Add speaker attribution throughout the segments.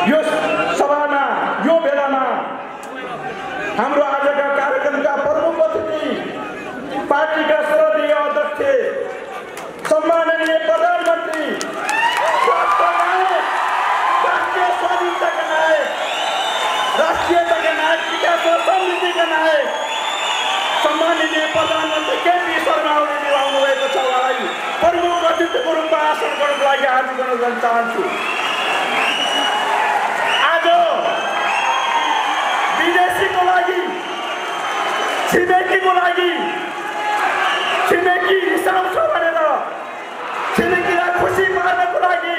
Speaker 1: यो सभामा यो बेलामा हाम्रो आजका कार्यक्रमका प्रमुख अतिथि पार्टीका श्रद्धेय अध्यक्ष सम्माननीय प्रधानमन्त्री राष्ट्रिय स्वाधीनताका नायक राष्ट्रियताका नायक विकास र समृद्धिका नायक सम्माननीय प्रधानमन्त्री केपी शर्मा ओलीले आउनु भएको छ। उहाँलाई प्रमुख अतिथिको रूपमा आसन गर्नको लागि हार्दिक अनुरोध चाहन्छु। आज विदेशीको लागि छिमेकीको लागि छिमेकी रिसाउँछ भनेर छिमेकीलाई खुसी पार्नको लागि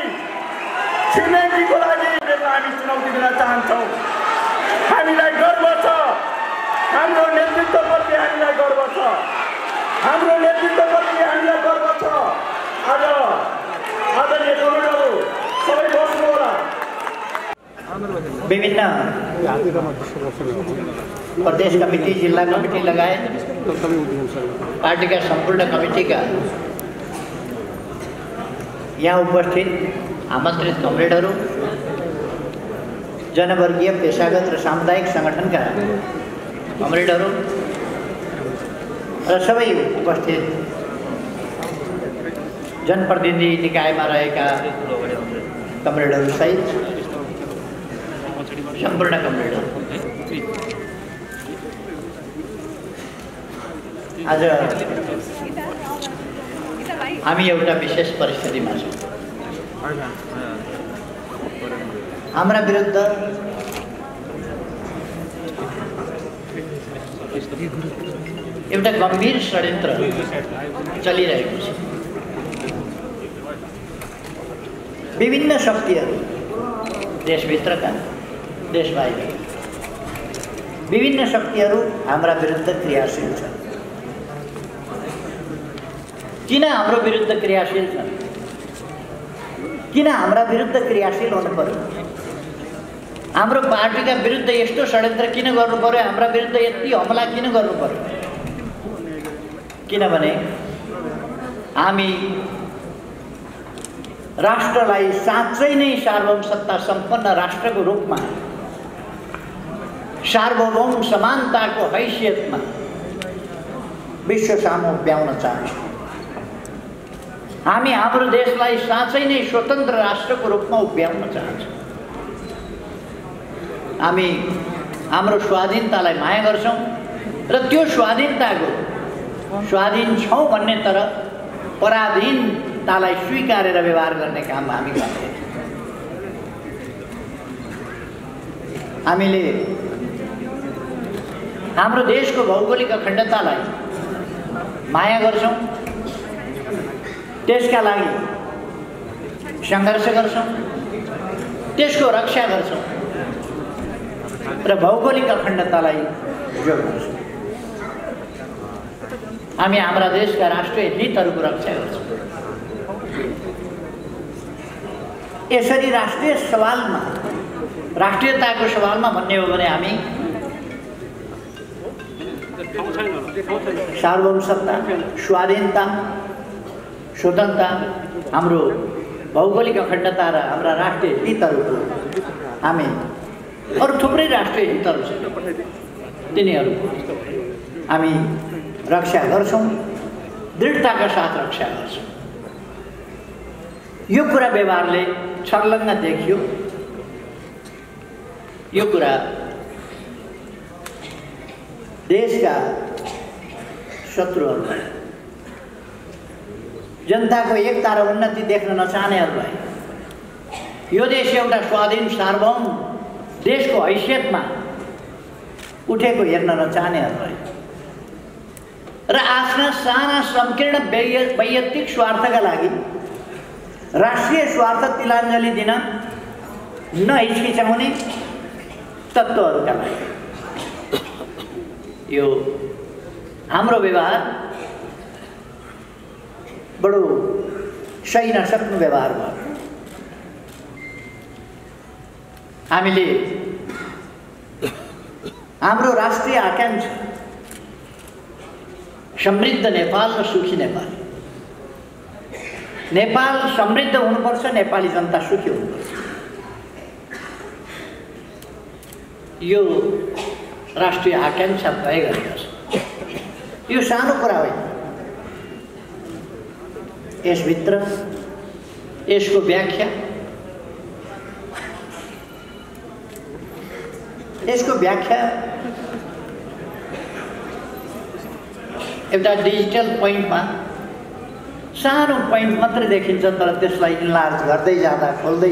Speaker 1: छिमेकीको लागि हामी चुनौती दिन चाहन्छौँ। हामीलाई गर्व छ, हाम्रो नेतृत्वप्रति हामीलाई गर्व छ, हाम्रो नेतृत्वप्रति हामीलाई गर्व छ। आज आदरणीय कमरेडहरू सबै बस्नु होला।
Speaker 2: विभिन्न प्रदेश कमिटी, जिल्ला कमिटी लगायत पार्टीका सम्पूर्ण कमिटीका यहाँ उपस्थित आमन्त्रित कमरेडहरू, जनवर्गीय, पेशागत र सामुदायिक सङ्गठनका कमरेडहरू र सबै उपस्थित जनप्रतिनिधि निकायमा रहेका कमरेडहरू सहित सम्पूर्ण कमरेडहरू, आज हामी एउटा विशेष परिस्थितिमा छौँ। हाम्रा विरुद्ध एउटा गम्भीर षड्यन्त्र चलिरहेको छ। विभिन्न शक्तिहरू, देशभित्रका, देशबाहिर विभिन्न शक्तिहरू हाम्रा विरुद्ध क्रियाशील छन्। किन हाम्रो विरुद्ध क्रियाशील छन्? किन हाम्रा विरुद्ध क्रियाशील हुनु पर्यो? हाम्रो पार्टीका विरुद्ध यस्तो षड्यन्त्र किन गर्नु पर्यो? हाम्रा विरुद्ध यति हमला किन गर्नु पर्यो? किनभने हामी राष्ट्रलाई साँच्चै नै सार्वभौम सत्ता सम्पन्न राष्ट्रको रूपमा, सार्वभौम समानताको हैसियतमा विश्व सामु उभ्याउन चाहन्छौँ। हामी हाम्रो देशलाई साँच्चै नै स्वतन्त्र राष्ट्रको रूपमा उभ्याउन चाहन्छौँ। हामी हाम्रो स्वाधीनतालाई माया गर्छौँ र त्यो स्वाधीनताको स्वाधीन छौँ भन्ने तर पराधीनतालाई स्वीकारेर व्यवहार गर्ने काम हामी गर्दैछौँ। हामीले हाम्रो देशको भौगोलिक अखण्डतालाई माया गर्छौँ, त्यसका लागि सङ्घर्ष गर्छौँ, त्यसको रक्षा गर्छौँ र भौगोलिक अखण्डतालाई जोड्छौँ। हामी हाम्रा देशका राष्ट्रिय हितहरूको रक्षा गर्छौँ। यसरी राष्ट्रिय सवालमा, राष्ट्रियताको सवालमा भन्ने हो भने हामी सार्वभौम सत्ता, स्वाधीनता, स्वतन्त्रता, हाम्रो भौगोलिक अखण्डता र हाम्रा राष्ट्रिय हितहरूको हामी अरू थुप्रै राष्ट्रिय हितहरू छन्, तिनीहरूको हामी रक्षा गर्छौँ, दृढताका साथ रक्षा गर्छौँ। यो कुरा व्यवहारले छर्लङ्ग देखियो। यो कुरा देशका शत्रुहरूलाई, जनताको एकता र उन्नति देख्न नचाहनेहरूलाई, यो देश एउटा स्वाधीन सार्वभौम देशको हैसियतमा उठेको हेर्न नचाहनेहरूलाई र आफ्ना साना संकीर्ण वैयक्तिक स्वार्थका लागि राष्ट्रिय स्वार्थ तिलाञ्जली दिन नहिचकिचाउने तत्त्वहरूका लागि यो हाम्रो व्यवहार बडो सही नसक्नु व्यवहार भयो। हामीले हाम्रो राष्ट्रिय आकांक्षा समृद्ध नेपाल र सुखी नेपाल, नेपाल समृद्ध हुनुपर्छ, नेपाली जनता सुखी हुनुपर्छ, यो राष्ट्रिय आकांक्षा तय गरेको छ। यो सानो कुरा होइन। यसभित्र यसको व्याख्या एउटा डिजिटल पोइन्टमा सानो पोइन्ट मात्रै देखिन्छ, तर त्यसलाई इन्लार्ज गर्दै जाँदा खोल्दै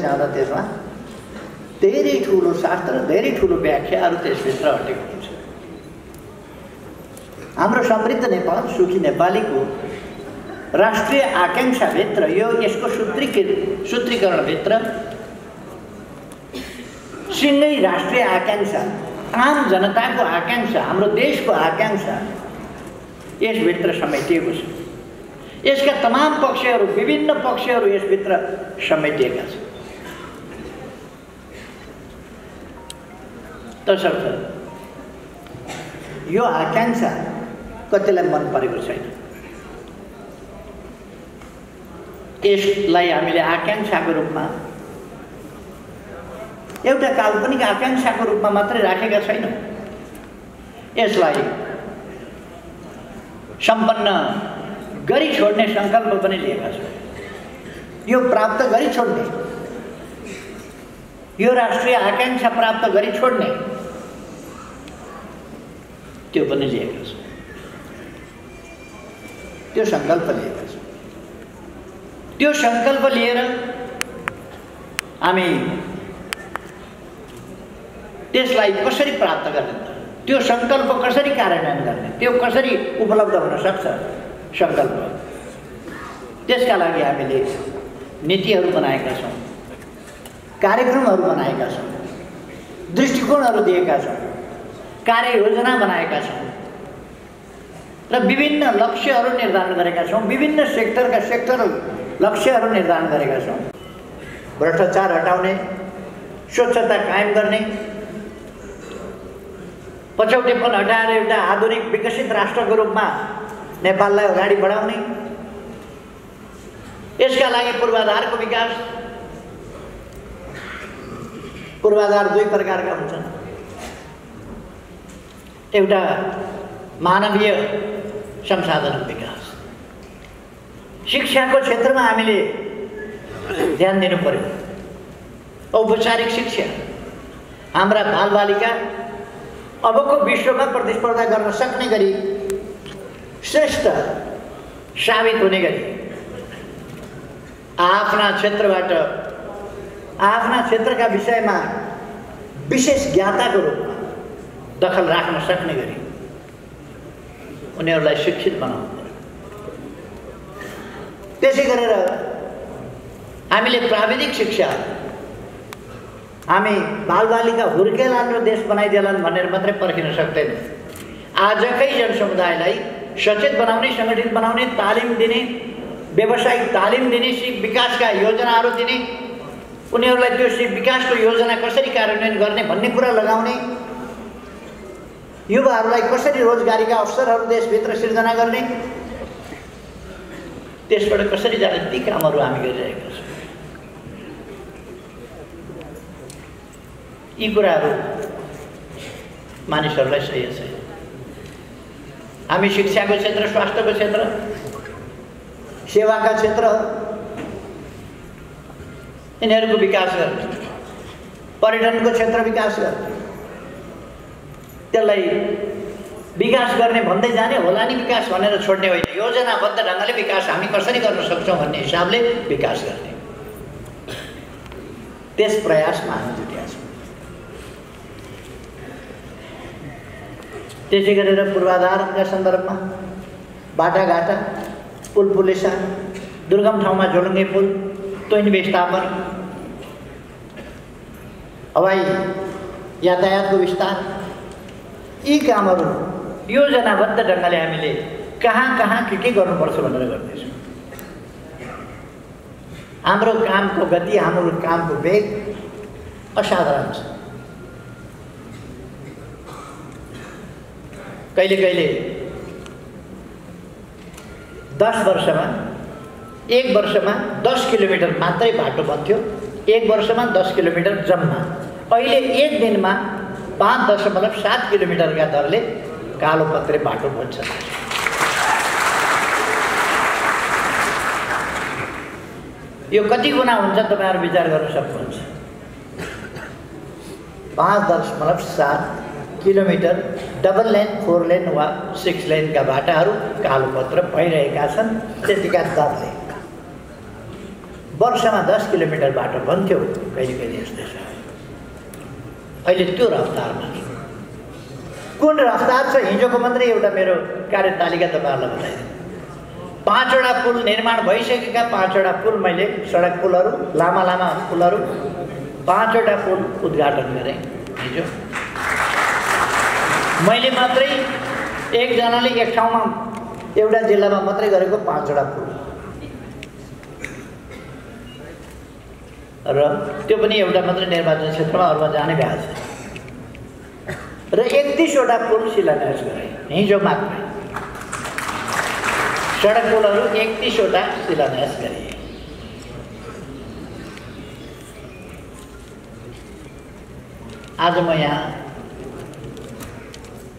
Speaker 2: जाँदा त्यसमा धेरै ठुलो शास्त्र, धेरै ठुलो व्याख्याहरू त्यसभित्र अटेको हुन्छ। हाम्रो समृद्ध नेपाल सुखी नेपालीको राष्ट्रिय आकांक्षाभित्र, यो यसको सूत्रीकरणभित्र सिँगै राष्ट्रिय आकांक्षा, आम जनताको आकांक्षा, हाम्रो देशको आकांक्षा यसभित्र समेटिएको छ। यसका तमाम पक्षहरू, विभिन्न पक्षहरू यसभित्र समेटिएका छन्। तसर्थ यो आकांक्षा कतिलाई मन परेको छैन। यसलाई हामीले आकांक्षाको रूपमा, एउटा काल्पनिक आकांक्षाको रूपमा मात्रै राखेका छैनौँ। यसलाई सम्पन्न गरी छोड्ने सङ्कल्प पनि लिएका छौँ। यो प्राप्त गरी छोड्ने, यो राष्ट्रिय आकांक्षा प्राप्त गरी छोड्ने, त्यो पनि लिएका छौँ। त्यो सङ्कल्प लिएका छौँ। त्यो सङ्कल्प लिएर हामी त्यसलाई कसरी प्राप्त गर्ने, त्यो सङ्कल्प कसरी कार्यान्वयन गर्ने, त्यो कसरी उपलब्ध हुन सक्छ सङ्कल्प, त्यसका लागि हामीले नीतिहरू बनाएका छौँ, कार्यक्रमहरू बनाएका छौँ, दृष्टिकोणहरू दिएका छौँ, कार्ययोजना बनाएका छौँ र विभिन्न लक्ष्यहरू निर्धारण गरेका छौँ। विभिन्न सेक्टरल लक्ष्यहरू निर्धारण गरेका छौँ। भ्रष्टाचार हटाउने, स्वच्छता कायम गर्ने, पछौटेपन हटाएर एउटा आधुनिक विकसित राष्ट्रको रूपमा नेपाललाई अगाडि बढाउने, यसका लागि पूर्वाधारको विकास। पूर्वाधार दुई प्रकारका हुन्छन्। एउटा मानवीय संसाधनको विकास, शिक्षाको क्षेत्रमा हामीले ध्यान दिनु पर्यो। औपचारिक शिक्षा, हाम्रा बालबालिका अबको विश्वमा प्रतिस्पर्धा गर्न सक्ने गरी श्रेष्ठ साबित हुने गरी आफ्ना क्षेत्रबाट, आफ्ना क्षेत्रका विषयमा विशेष ज्ञाताको रूपमा दखल राख्न सक्ने गरी उनीहरूलाई शिक्षित बनाउनु पर्यो। त्यसै गरेर हामीले प्राविधिक शिक्षा, हामी बालबालिका हुर्केलान् र देश बनाइदेलान् भनेर मात्रै पर्खिन सक्दैनौँ। आजकै जनसमुदायलाई सचेत बनाउने, सङ्गठित बनाउने, तालिम दिने, व्यावसायिक तालिम दिने, विकासका योजनाहरू दिने, उनीहरूलाई त्यो विकासको योजना कसरी कार्यान्वयन गर्ने भन्ने कुरा लगाउने, युवाहरूलाई कसरी रोजगारीका अवसरहरू देशभित्र सिर्जना गर्ने, त्यसबाट कसरी जाने, ती कामहरू हामी गरिरहेका छौँ। यी कुराहरू मानिसहरूलाई सही छैन। हामी शिक्षाको क्षेत्र, स्वास्थ्यको क्षेत्र, सेवाका क्षेत्र, यिनीहरूको विकास गर्ने, पर्यटनको क्षेत्र विकास गर्ने, त्यसलाई विकास गर्ने भन्दै जाने, होला नि विकास भनेर छोड्ने होइन। योजनाबद्ध ढङ्गले विकास हामी कसरी गर्न सक्छौँ भन्ने हिसाबले विकास गर्ने, त्यस प्रयासमा हामी जुटेका छौँ। त्यसै गरेर पूर्वाधारका सन्दर्भमा बाटाघाटा, पुल पुलेसा, दुर्गम ठाउँमा झोलुङ्गे पुल, टोइन विस्थापन, हवाई यातायातको विस्तार, यी कामहरू योजनाबद्ध ढङ्गले हामीले कहाँ के गर्नुपर्छ भनेर गर्दैछौँ। हाम्रो कामको गति, हाम्रो कामको वेग असाधारण छ। कहिले कहिले 10 वर्षमा 1 वर्षमा 10 किलोमिटर मात्रै बाटो बन्थ्यो, 1 वर्षमा 10 किलोमिटर जम्मा। अहिले 1 दिनमा 5.7 किलोमिटरका दरले कालोपत्रे बाटो बन्छ। यो कति गुणा हुन्छ तपाईहरु विचार गर्न सक्नुहुन्छ। 5.7 किलोमिटर डबल लेन, 4 लेन वा 6 लेनका बाटाहरू कालोपत्र भइरहेका छन्। त्यतिका दरले वर्षमा 10 किलोमिटर बाटो बन्थ्यो, कहिले कहिले यस्तै छ। अहिले त्यो रफ्तारमा कुन रफ्तार छ? हिजोको मात्रै एउटा मेरो कार्यतालिका तपाईहरुलाई बताइदिएँ। 5वटा पुल निर्माण भइसकेका, 5वटा पुल मैले सडक पुलहरू, लामा लामा पुलहरू 5वटा पुल उद्घाटन गरेँ हिजो। मैले मात्रै एकजनाले एक ठाउँमा एउटा जिल्लामा मात्रै गरेको 5वटा पुल, र त्यो पनि एउटा मात्रै निर्वाचन क्षेत्रमा, अरूमा जाने भ्याज। र 31वटा पुल शिलान्यास गरेँ हिजो मात्रै। सडक पुलहरू 31वटा शिलान्यास गरेँ। आज म यहाँ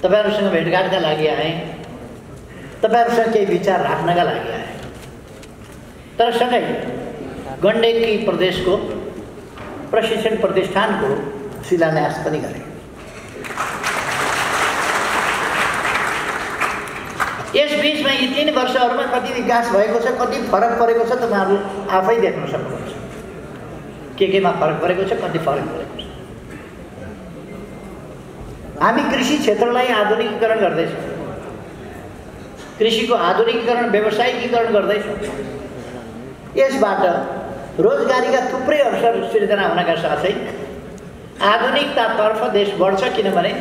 Speaker 2: तपाईहरुसँग भेटघाटका लागि आएँ, तपाईहरुसँग केही विचार राख्नका लागि आएँ। तर सँगै गण्डकी प्रदेशको प्रशिक्षण प्रतिष्ठानको शिलान्यास पनि गरेँ। यस बीचमा यी 3 वर्षहरूमा कति विकास भएको छ, कति फरक परेको छ, तपाईहरु आफै देख्न सक्नुहुन्छ। केमा फरक परेको छ, कति फरक परेको छ। हामी कृषि क्षेत्रलाई आधुनिकीकरण गर्दैछौँ, कृषिको आधुनिकीकरण, व्यावसायिकीकरण गर्दैछौँ। यसबाट रोजगारीका थुप्रै अवसर सिर्जना हुनका साथै आधुनिकतातर्फ देश बढ्छ। किनभने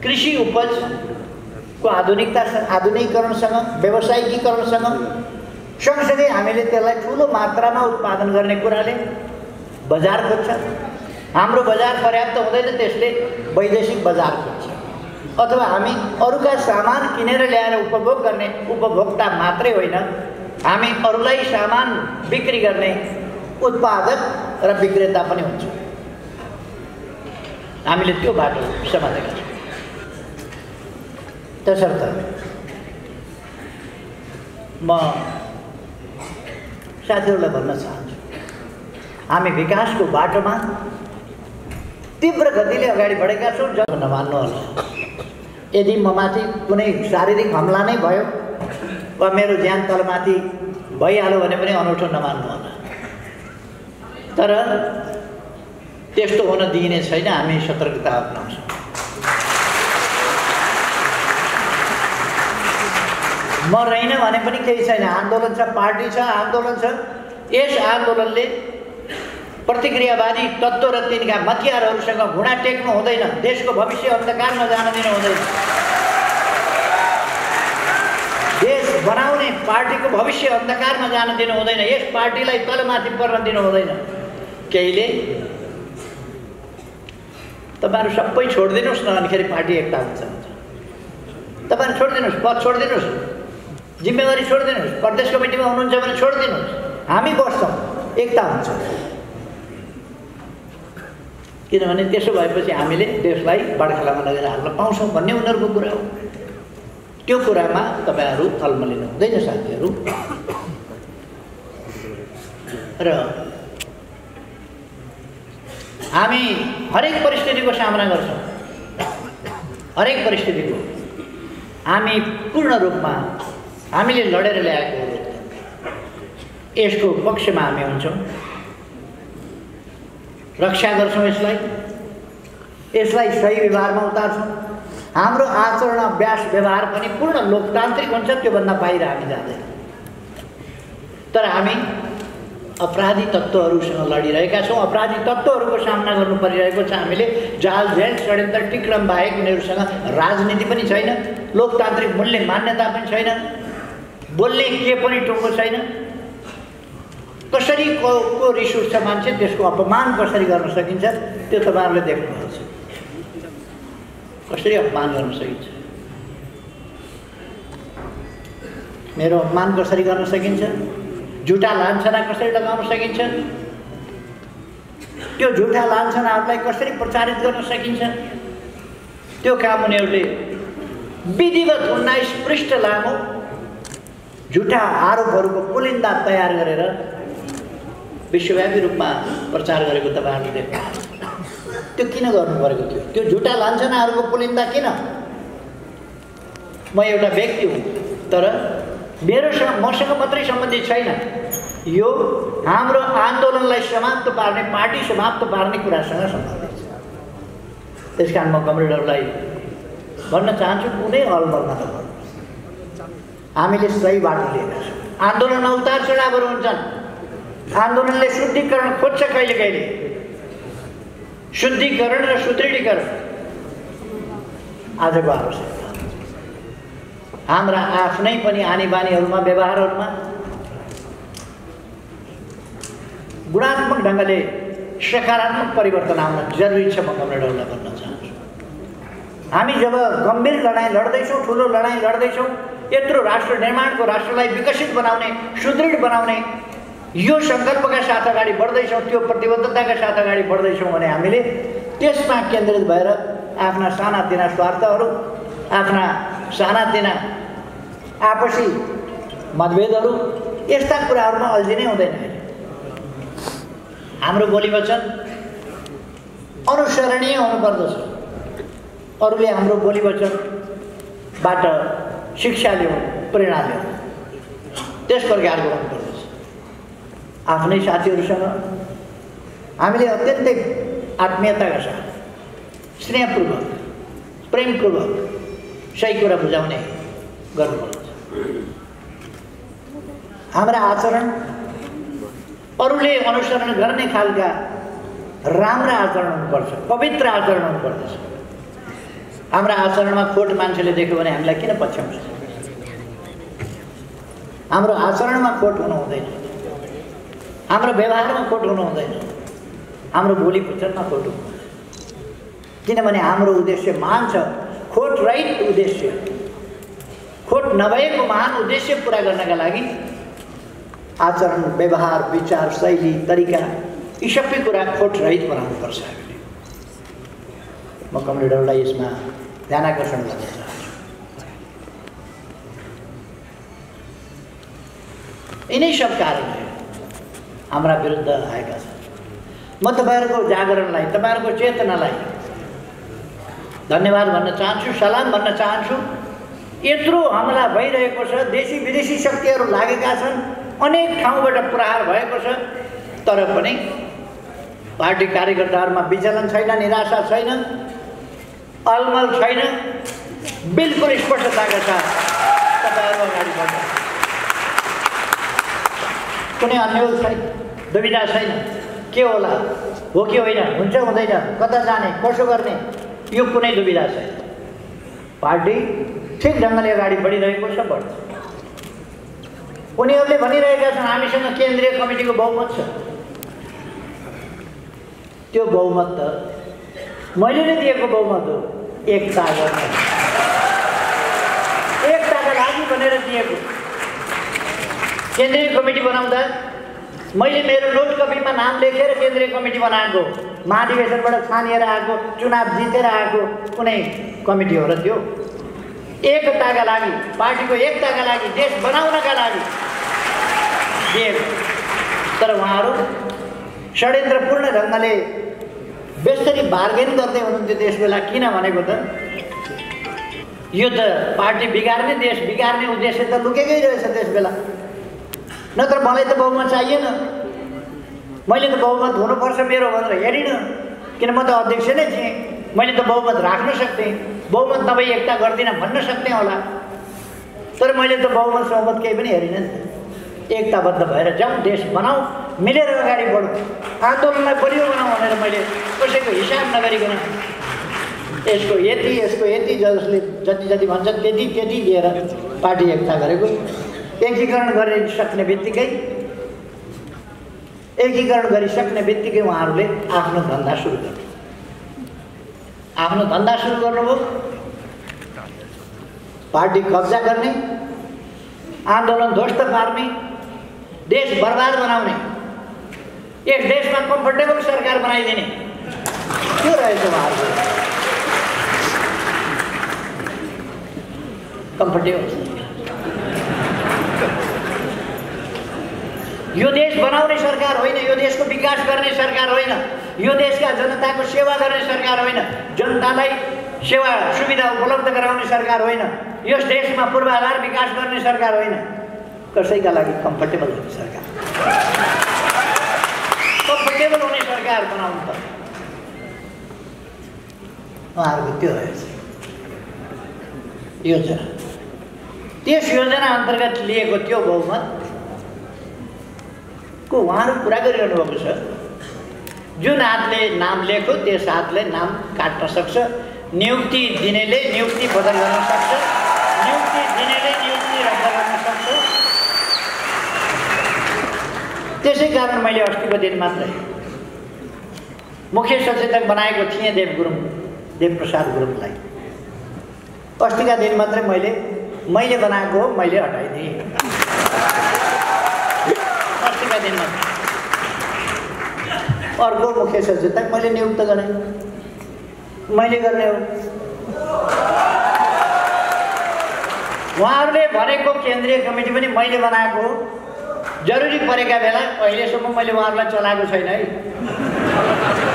Speaker 2: कृषि उपजको आधुनिकीकरणसँग, व्यावसायिकीकरणसँग सँगसँगै हामीले त्यसलाई ठुलो मात्रामा उत्पादन गर्ने कुराले बजार खोज्छ। हाम्रो बजार पर्याप्त हुँदैन, त्यसले वैदेशिक बजार खोज्छ। अथवा हामी अरूका सामान किनेर ल्याएर उपभोग गर्ने उपभोक्ता मात्रै होइन, हामी अरूलाई सामान बिक्री गर्ने उत्पादक र विक्रेता पनि हुन्छौँ। हामीले त्यो बाटो समातेका छौँ। त्यसर्थ म साथीहरूलाई भन्न चाहन्छु, हामी विकासको बाटोमा तीव्र गतिले अगाडि बढेका छौँ। जब नमान्नुहोला, यदि म माथि कुनै शारीरिक हमला नै भयो वा मेरो ज्यान तलमाथि भइहाल्यो भने पनि अनौठो नमान्नुहोला। तर त्यस्तो हुन दिइने छैन, हामी सतर्कता अपनाउँछौँ। म रहेन भने पनि केही छैन, आन्दोलन छ, पार्टी छ, आन्दोलन छ। यस आन्दोलनले प्रतिक्रियावादी तत्त्व र तिनका हतियारहरूसँग घुँडा टेक्नु हुँदैन। देशको भविष्य अन्धकारमा जान दिनु हुँदैन। देश बनाउने पार्टीको भविष्य अन्धकारमा जान दिनु हुँदैन। यस पार्टीलाई तलमाथि पर्न दिनु हुँदैन। केहीले तपाईहरु सबै छोडिदिनुहोस् न, अनिखेरि पार्टी एकता हुन्छ। तपाईहरु छोडिदिनुहोस्, पद छोडिदिनुहोस्, जिम्मेवारी छोडिदिनुहोस्, प्रदेश कमिटीमा हुनुहुन्छ भने छोडिदिनुहोस्, हामी बस्छौँ, एकता हुन्छ। किनभने त्यसो भएपछि हामीले देशलाई बडखालामा लगेर हाल्न पाउँछौँ भन्ने उनीहरूको कुरा हो। त्यो कुरामा तपाईहरु थल्मलिनु हुँदैन साथीहरू। र हामी हरेक परिस्थितिको सामना गर्छौँ। हरेक परिस्थितिको हामी पूर्ण रूपमा हामीले लडेर ल्याएको हो। यसको पक्षमा हामी हुन्छौँ, रक्षा गर्छौँ, यसलाई सही व्यवहारमा उतार्छौँ। हाम्रो आचरण, अभ्यास, व्यवहार पनि पूर्ण लोकतान्त्रिक हुन्छ, त्योभन्दा बाहिर हामी जाँदैन। तर हामी अपराधी तत्त्वहरूसँग लडिरहेका छौँ। अपराधी तत्त्वहरूको सामना गर्नु परिरहेको छ। हामीले जाल, जेल, षड्यन्त्र, टिक्रम बाहेक उनीहरूसँग राजनीति पनि छैन। लोकतान्त्रिक मूल्य मान्यता पनि छैन, बोल्ने के पनि टुङ्गो छैन। कसरी को रिस उठ्छ मान्छे, त्यसको अपमान कसरी गर्न सकिन्छ त्यो तपाईँहरूले देख्नुभएको छ। कसरी अपमान गर्न सकिन्छ, मेरो अपमान कसरी गर्न सकिन्छ, झुटा लान्छना कसरी लगाउन सकिन्छ, त्यो झुटा लान्छनाहरूलाई कसरी प्रचारित गर्न सकिन्छ, त्यो काम उनीहरूले विधिवत 19 पृष्ठ लामो झुटा आरोपहरूको पुलिन्दा तयार गरेर विश्वव्यापी रूपमा प्रचार गरेको तपाईँहरूले देख्नु। त्यो किन गर्नु परेको थियो? त्यो झुटा लान्छनाहरूको पुलिन्दा किन? म एउटा व्यक्ति हुँ, तर मसँग मात्रै सम्बन्धित छैन, यो हाम्रो आन्दोलनलाई समाप्त पार्ने, पार्टी समाप्त पार्ने कुरासँग सम्बन्धित छ। त्यसकारण म कमरेडहरूलाई भन्न चाहन्छु, कुनै अलमल नगर्नु। हामीले सही बाटो लिएका छौँ। आन्दोलनमा उतार चढावहरू हुन्छन्, आन्दोलनले शुद्धिकरण खोज्छ कहिले कहिले, शुद्धिकरण र सुदृढीकरण आजको आवश्यकता। हाम्रा आफ्नै पनि आनी बानीहरूमा, व्यवहारहरूमा गुणात्मक ढङ्गले सकारात्मक परिवर्तन आउन जरुरी छ। म कमरेडहरूलाई भन्न चाहन्छु, हामी जब गम्भीर लडाइँ लड्दैछौँ, ठुलो लडाइँ लड्दैछौँ, यत्रो राष्ट्र निर्माणको, राष्ट्रलाई विकसित बनाउने, सुदृढ बनाउने यो सङ्कल्पका साथ अगाडि बढ्दैछौँ, त्यो प्रतिबद्धताका साथ अगाडि बढ्दैछौँ भने हामीले त्यसमा केन्द्रित भएर आफ्ना सानातिना स्वार्थहरू, आफ्ना सानातिना आपसी मतभेदहरू, यस्ता कुराहरूमा अल्झिनै हुँदैन। हाम्रो बोली वचन अनुसरणीय हुनुपर्दछ। अरूले हाम्रो बोली वचनबाट शिक्षा ल्याउनु, प्रेरणा ल्याउनु, त्यस प्रकारको हुनुपर्दछ। आफ्नै साथीहरूसँग हामीले अत्यन्तै आत्मीयताका साथ, स्नेहपूर्वक, प्रेमपूर्वक सही कुरा बुझाउने गर्नुपर्छ। हाम्रा आचरण अरूले अनुसरण गर्ने खालका राम्रा आचरण हुनुपर्छ, पवित्र आचरण हुनुपर्दछ। हाम्रा आचरणमा खोट मान्छेले देख्यो भने हामीलाई किन पछ्याउँछ? हाम्रो आचरणमा खोट हुनु हुँदैन, हाम्रो व्यवहारमा खोट हुनु हुँदैन, हाम्रो बोली वचनमा खोट हुनु हुँदैन। किनभने हाम्रो उद्देश्य महान छ, खोट रहित उद्देश्य, खोट नभएको महान उद्देश्य पुरा गर्नका लागि आचरण, व्यवहार, विचार, शैली, तरिका यी सबै कुरा खोट रहित बनाउनुपर्छ हामीले। म कमरेडहरूलाई यसमा ध्यानाकर्षण गर्न चाहन्छु। यिनै सब कारणहरू हाम्रा विरुद्ध आएका छन्। म तपाईँहरूको जागरणलाई, तपाईँहरूको चेतनालाई धन्यवाद भन्न चाहन्छु, सलाम भन्न चाहन्छु। यत्रो हमला भइरहेको छ, देशी विदेशी शक्तिहरू लागेका छन्, अनेक ठाउँबाट प्रहार भएको छ, तर पनि पार्टी कार्यकर्ताहरूमा विचलन छैन, निराशा छैन, अलमल छैन। बिल्कुल स्पष्टताका साथ तपाईँहरू अगाडि बढ्नु, कुनै अन्यल छैन, दुविधा छैन, के होला, हो कि होइन, हुन्छ हुँदैन, कता जाने, कसो गर्ने, यो कुनै दुविधा छैन। पार्टी ठिक ढङ्गले अगाडि बढिरहेको छ, बढ्छ। उनीहरूले भनिरहेका छन् हामीसँग केन्द्रीय कमिटीको बहुमत छ। त्यो बहुमत त मैले नै दिएको बहुमत हो, एकता गर्न, एकताका लागि भनेर दिएको। केन्द्रीय कमिटी बनाउँदा मैले मेरो नोट कपीमा नाम लेखेर केन्द्रीय कमिटी बनाएको, महाधिवेशनबाट छानिएर आएको, चुनाव जितेर आएको कुनै कमिटी हो र त्यो? एकताका लागि, पार्टीको एकताका लागि, देश बनाउनका लागि दिएको। तर उहाँहरू षड्यन्त्रपूर्ण ढङ्गले बेसरी बार्गेन गर्दै हुनुहुन्थ्यो त्यस बेला। किन भनेको त यो त पार्टी बिगार्ने, देश बिगार्ने उद्देश्य त लुकेकै रहेछ त्यस बेला। नत्र मलाई त बहुमत चाहिएन, मैले त बहुमत हुनुपर्छ मेरो भनेर हेरिनँ, किन म त अध्यक्ष नै थिएँ, मैले त बहुमत राख्न सक्थेँ, बहुमत नभई एकता गर्दिनँ भन्न सक्थेँ होला। तर मैले त बहुमत सहमत केही पनि हेरिनँ नि। एकताबद्ध भएर जाउँ, देश बनाऊ, मिलेर अगाडि बढौँ, आन्दोलनलाई बलियो बनाऊ भनेर मैले कसैको हिसाब नगरिकन यसको यति जसले जति जति भन्छ त्यति त्यति दिएर पार्टी एकता गरेको। एकीकरण गरिसक्ने बित्तिकै उहाँहरूले आफ्नो धन्दा सुरु गर्नुभयो। पार्टी कब्जा गर्ने, आन्दोलन ध्वस्त पार्ने, देश बर्बाद बनाउने, यस देशमा कम्फर्टेबल सरकार बनाइदिने, त्यो रहेछ उहाँहरूको कम्फर्टेबल। यो देश बनाउने सरकार होइन, यो देशको विकास गर्ने सरकार होइन, यो देशका जनताको सेवा गर्ने सरकार होइन, जनतालाई सेवा सुविधा उपलब्ध गराउने सरकार होइन, यस देशमा पूर्वाधार विकास गर्ने सरकार होइन, कसैका लागि कम्फर्टेबल हुने सरकार, कम्फर्टेबल हुने सरकार बनाउनु पर्छ। उहाँहरूको त्यो रहेछ योजना। त्यस योजना अन्तर्गत लिएको त्यो बहुमतको उहाँहरू पुरा गरिरहनु भएको छ। जुन हातले नाम लेख्यो त्यस हातले नाम काट्न सक्छ, नियुक्ति दिनेले नियुक्ति बदल गर्न सक्छ, नियुक्ति दिनेले नियुक्ति रद्द गर्न सक्छ। त्यसै कारण मैले अस्तिको दिन मात्रै मुख्य सचेतक बनाएको थिएँ देवप्रसाद गुरुङलाई। अस्तिका दिन मात्रै मैले बनाएको मैले हटाइदिएँ। अस्तिका दिन मात्रै अर्को मुख्य सचेतक मैले नियुक्त गरेँ, मैले गर्ने हो। उहाँहरूले भनेको केन्द्रीय कमिटी पनि मैले बनाएको हो। जरुरी परेका बेला अहिलेसम्म मैले उहाँहरूलाई चलाएको छैन है,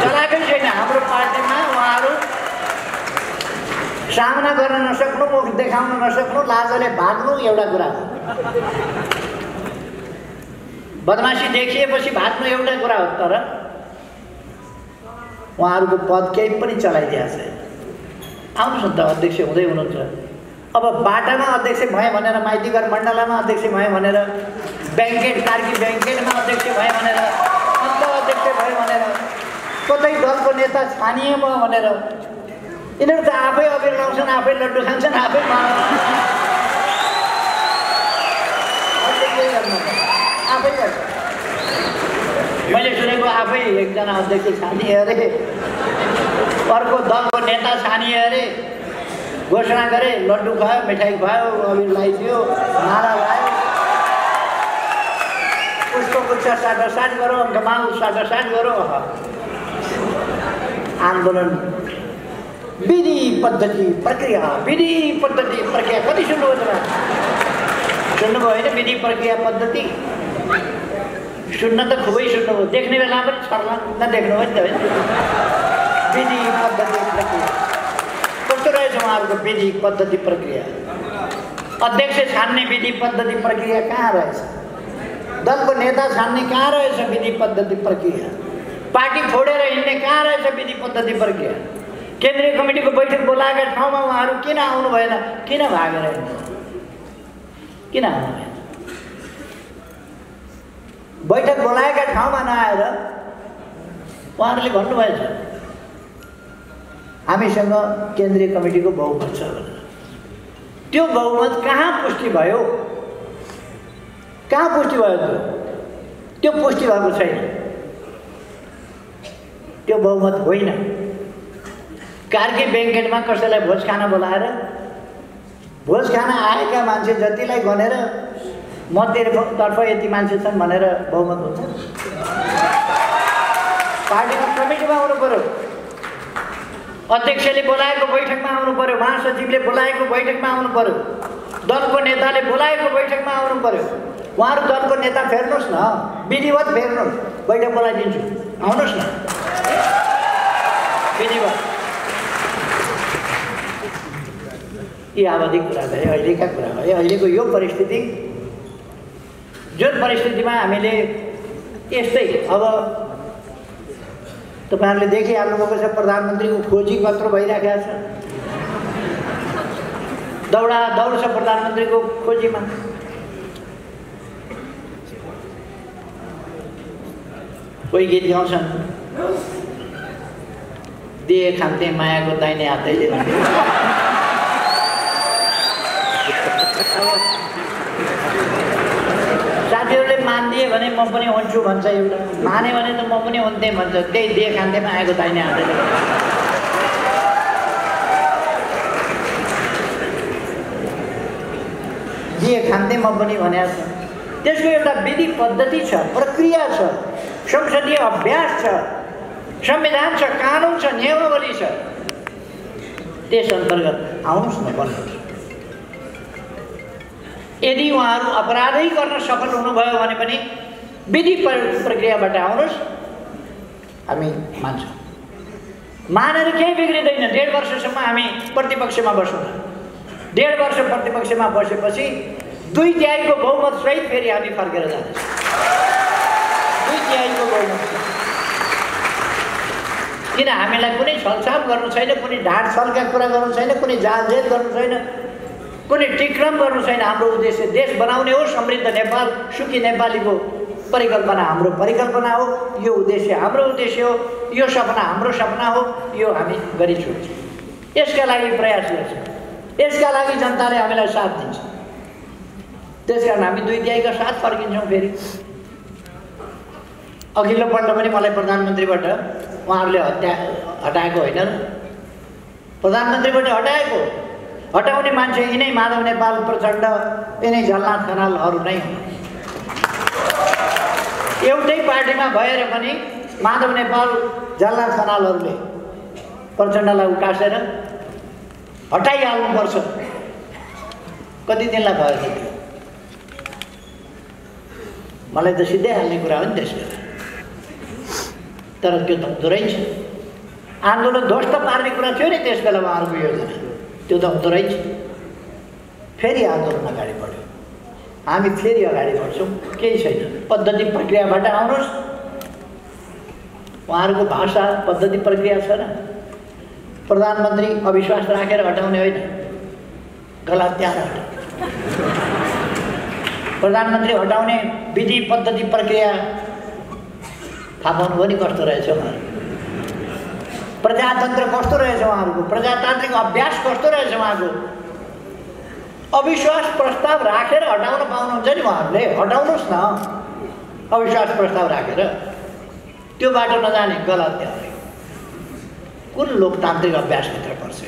Speaker 2: चलाएकै छैन। हाम्रो पार्टीमा उहाँहरू सामना गर्न नसक्नु, मुख देखाउन नसक्नु, लाजले भाग्नु एउटा कुरा हो। बदमासी देखिएपछि भाग्नु एउटा कुरा हो। तर उहाँहरूको पद केही पनि चलाइदिएको छैन। आउनुहोस् न त, अध्यक्ष हुँदै हुनुहुन्छ। अब बाटामा अध्यक्ष भएँ भनेर, माइतीघर मण्डलामा अध्यक्ष भएँ भनेर, कार्की ब्याङ्केटमा अध्यक्ष भएँ भनेर, अन्त अध्यक्ष भएँ भनेर, कतै दलको नेता छानिए म भनेर, यिनीहरू त आफै अबिर लाउँछन्, आफै लड्डु खान्छन्, आफै आफै गर्छ। मैले सुनेको आफै एकजना अध्यक्ष छानिए अरे, अर्को दलको नेता छानिए अरे, घोषणा गरे, लड्डु खुवायो, मिठाई खुवायो, अबिर लगाइदियो, नारा लगायो, पुष्पगुच्छ साटासाट गरो, अङ्कमाल साटासाट गरो। आन्दोलन विधि पद्धति प्रक्रिया कति सुन्नुभयो तपाईँ? सुन्नुभयो होइन? विधि प्रक्रिया पद्धति सुन्न त खुबै सुन्नुभयो, देख्ने बेला पनि छर्ला नदेख्नुभयो नि त होइन? विधि पद्धति प्रक्रिया कस्तो रहेछ उहाँहरूको विधि पद्धति प्रक्रिया? अध्यक्ष छान्ने विधि पद्धति प्रक्रिया कहाँ रहेछ? दलको नेता छान्ने कहाँ रहेछ विधि पद्धति प्रक्रिया? पार्टी फोडेर हिँड्ने कहाँ रहेछ विधि पद्धति प्रक्रिया? केन्द्रीय कमिटीको बैठक बोलाएका ठाउँमा उहाँहरू किन आउनु भएन? किन भागेर हिँड्नु? किन आउनु भएन? बैठक बोलाएका ठाउँमा नआएर उहाँहरूले भन्नुभएछ हामीसँग केन्द्रीय कमिटीको बहुमत छ भनेर। त्यो बहुमत कहाँ पुष्टि भयो? कहाँ पुष्टि भयो? त्यो पुष्टि भएको छैन। त्यो बहुमत होइन। कार्की ब्याङ्केटमा कसैलाई भोज खान बोलाएर भोज खान आएका मान्छे जतिलाई गनेर म तेरोतर्फ यति मान्छे छन् भनेर बहुमत हुन्छ? पार्टीमा कमिटीमा आउनु पर्यो, अध्यक्षले बोलाएको बैठकमा आउनु पर्यो, महासचिवले बोलाएको बैठकमा आउनु पर्यो, दलको नेताले बोलाएको बैठकमा आउनु पर्यो। उहाँहरू दलको नेता फेर्नुहोस् न, विधिवत फेर्नुहोस्, बैठक बोलाइदिन्छु, आउनुहोस् न विधिवत। यी आवधिक कुरा गरे, अहिलेका कुरा भयो। अहिलेको यो परिस्थिति, जुन परिस्थितिमा हामीले यस्तै अब तपाईँहरूले देखिहाल्नुभएको छ, प्रधानमन्त्रीको खोजी कत्रो भइराखेको छ, दौड छ प्रधानमन्त्रीको खोजीमा। कोही गीत गाउँछन्, दिए खान्थे मायाको दाहिने हातैले भन्ने। साथीहरूले मानिदिए भने म पनि हुन्छु भन्छ एउटा, माने भने त म पनि हुन्थेँ भन्छ। त्यही दिए खान्थे मायाको दाहिने हातैले। दिए खान्थे म पनि भनेको छु। त्यसको एउटा विधि पद्धति छ, प्रक्रिया छ, संसदीय अभ्यास छ, संविधान छ, कानुन छ, नियमावली छ। त्यस अन्तर्गत आउनुहोस् न भन्नुहोस्। यदि उहाँहरू अपराधै गर्न सफल हुनुभयो भने पनि विधि प्रक्रियाबाट आउनुहोस्, हामी मान्छौँ। मानेर केही बिग्रिँदैन। 1.5 वर्षसम्म हामी प्रतिपक्षमा बसौँ। 1.5 वर्ष प्रतिपक्षमा बसेपछि 2/3 को बहुमत सहित फेरि हामी फर्केर जान्छौँ। 2/3 को बहुमत। किन हामीलाई कुनै छलछाप गर्नु छैन, कुनै ढाड छलका कुरा गर्नु छैन, कुनै जालझेल गर्नु छैन, कुनै टिक्रम गर्नु छैन। हाम्रो उद्देश्य देश बनाउने हो, समृद्ध नेपाल, सुखी नेपालीको परिकल्पना हाम्रो परिकल्पना हो। यो उद्देश्य हाम्रो उद्देश्य हो, यो सपना हाम्रो सपना हो। यो हामी गरी छोड्छौँ। यसका लागि प्रयास गर्छौँ, यसका लागि जनताले हामीलाई साथ दिन्छ। त्यसकारण हामी 2/3 का साथ फर्किन्छौँ। फेरि अघिल्लो पल्ट पनि मलाई प्रधानमन्त्रीबाट उहाँहरूले हटाएको होइन, प्रधानमन्त्रीबाट हटाएको, हटाउने मान्छे यिनै माधव नेपाल प्रचण्ड, यिनै झलनाथ खनालहरू नै हुन्। एउटै पार्टीमा भएर पनि माधव नेपाल, झलनाथ खनालहरूले प्रचण्डलाई उकासेर हटाइहाल्नुपर्छ। कति दिनलाई भयो त्यो? मलाई त सिधै हाल्ने कुरा हो नि त्यस बेला। तर त्यो त हुँदो रहेछ। आन्दोलन ध्वस्त पार्ने कुरा थियो नि त्यस बेला उहाँहरूको योजना। त्यो त हुँदो रहेछ। फेरि आन्दोलन अगाडि बढ्यो। हामी फेरि अगाडि बढ्छौँ। केही छैन। पद्धति प्रक्रियाबाट आउनुहोस्। उहाँहरूको भाषा पद्धति प्रक्रिया छ न। प्रधानमन्त्री अविश्वास राखेर हटाउने होइन, गलत त्यार हटाउने। प्रधानमन्त्री हटाउने विधि पद्धति प्रक्रिया थाहा पाउनुभयो नि कस्तो रहेछ उहाँहरू। प्रजातन्त्र कस्तो रहेछ उहाँहरूको, प्रजातान्त्रिक अभ्यास कस्तो रहेछ उहाँको। अविश्वास प्रस्ताव राखेर हटाउन पाउनुहुन्छ नि उहाँहरूले। हटाउनुहोस् न अविश्वास प्रस्ताव राखेर। त्यो बाटो नजाने गलत त्यार। कुन लोकतान्त्रिक अभ्यासभित्र पर्छ?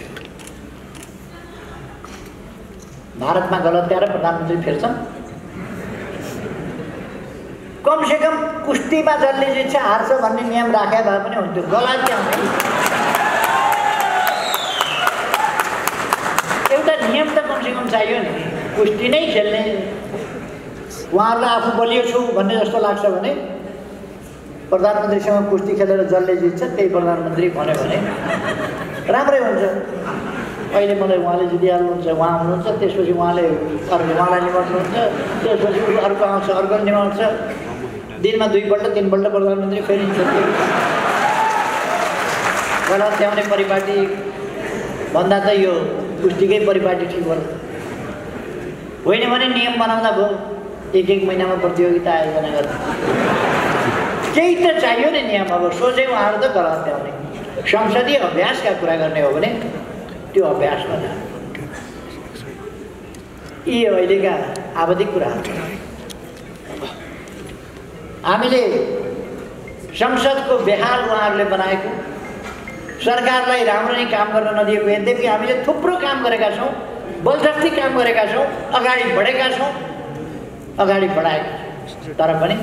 Speaker 2: भारतमा गलत त्याएर प्रधानमन्त्री फेर्छन्। कमसेकम कुस्तीमा जसले जित्छ हार्छ भन्ने नियम राखे भए पनि हुन्थ्यो। गलत त्याउने एउटा नियम त कमसेकम चाहियो नि। कुस्ती नै खेल्ने, उहाँहरूलाई आफू बलियो छु भन्ने जस्तो लाग्छ भने प्रधानमन्त्रीसँग कुस्ती खेलेर जसले जित्छ त्यही प्रधानमन्त्री भन्यो भने राम्रै हुन्छ। अहिले मलाई उहाँले जितिहाल्नुहुन्छ, उहाँ हुनुहुन्छ, त्यसपछि उहाँले उहाँलाई निमाउनुहुन्छ, त्यसपछि अर्को आउँछ, अर्को निमाउँछ। दिनमा 2पल्ट 3पल्ट प्रधानमन्त्री फेरिन्छ। गलत त्याउने परिपाटी भन्दा त यो कुस्तीकै परिपाटी ठिक होला। होइन भने नियम बनाउँदा भयो। 1-1 महिनामा प्रतियोगिता आयोजना गर्दा केही त चाहियो नि नियम। अब सोझै उहाँहरू त गलत त्याउने। संसदीय अभ्यासका कुरा गर्ने हो भने त्यो अभ्यासमा जानु। यी अहिलेका आवधिक कुराहरू। हामीले संसदको बेहाल उहाँहरूले बनाएको, सरकारलाई राम्ररी काम गर्न नदिएको, यद्यपि हामीले थुप्रो काम गरेका छौँ, बलजफ्ती काम गरेका छौँ, अगाडि बढेका छौँ, अगाडि बढाएका छौँ। तर पनि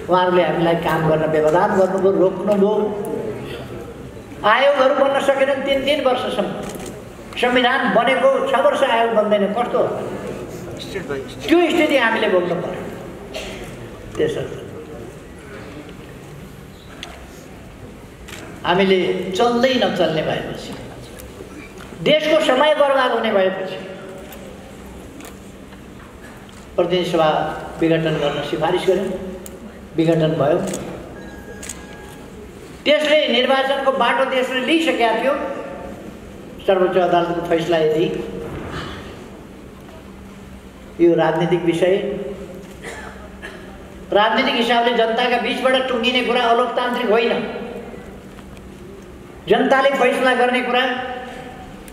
Speaker 2: उहाँहरूले हामीलाई काम गर्न व्यवधान गर्नुभयो, रोक्नुभयो। आयोगहरू बन्न सकेनन् 3-3 वर्षसम्म। संविधान बनेको 6 वर्ष आयोग बन्दैन। कस्तो त्यो स्थिति हामीले भोग्नु पर्यो। त्यसर्थ हामीले चल्दै नचल्ने भएपछि, देशको समय बर्बाद हुने भएपछि प्रतिनिधि सभा विघटन गर्न सिफारिस गर्यो। विघटन भयो। त्यसले निर्वाचनको बाटो देशले लिइसकेका थियो। सर्वोच्च अदालतको फैसला यदि यो राजनीतिक विषय, राजनीतिक हिसाबले जनताका बीचबाट टुङ्गिने कुरा अलोकतान्त्रिक होइन। जनताले फैसला गर्ने कुरा,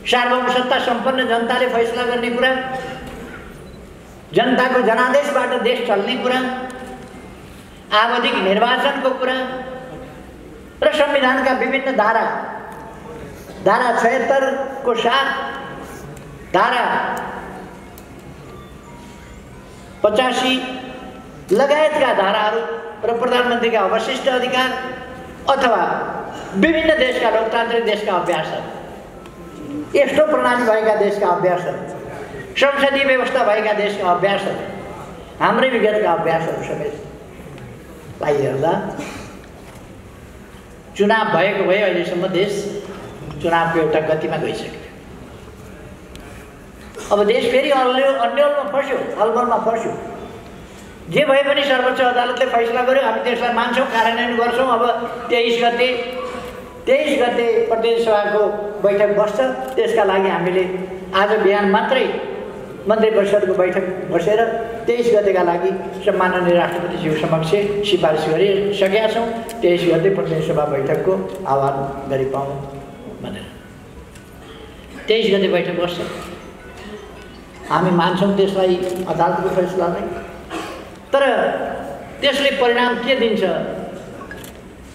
Speaker 2: सार्वभौम सत्ता सम्पन्न जनताले फैसला गर्ने कुरा, जनताको जनादेशबाट देश चल्ने कुरा, आवधिक निर्वाचनको कुरा र संविधानका विभिन्न धारा 76 को साथ धारा 85 लगायतका धाराहरू र प्रधानमन्त्रीका अवशिष्ट अधिकार अथवा विभिन्न देशका लोकतान्त्रिक देशका अभ्यासहरू, यस्तो प्रणाली भएका देशका अभ्यासहरू, संसदीय व्यवस्था भएका देशका अभ्यासहरू, हाम्रै विगतका अभ्यासहरू सबैलाई हेर्दा चुनाव भएको भए अहिलेसम्म देश चुनावको एउटा गतिमा गइसक्यो। अब देश फेरि अन्यलमा फस्यो, अलबलमा फस्यो। जे भए पनि सर्वोच्च अदालतले फैसला गर्यो, हामी त्यसलाई मान्छौँ, कार्यान्वयन गर्छौँ। अब 23 गते प्रदेश सभाको बैठक बस्छ। त्यसका लागि हामीले आज बिहान मात्रै मन्त्री परिषदको बैठक बसेर 23 गतेका लागि सम्माननीय राष्ट्रपतिज्यू समक्ष सिफारिस गरिसकेका छौँ। 23 गते प्रदेश सभा बैठकको आह्वान गरिपाउँ भनेर 23 गते बैठक बस्छ। हामी मान्छौँ त्यसलाई, अदालतको फैसलालाई। तर त्यसले परिणाम के दिन्छ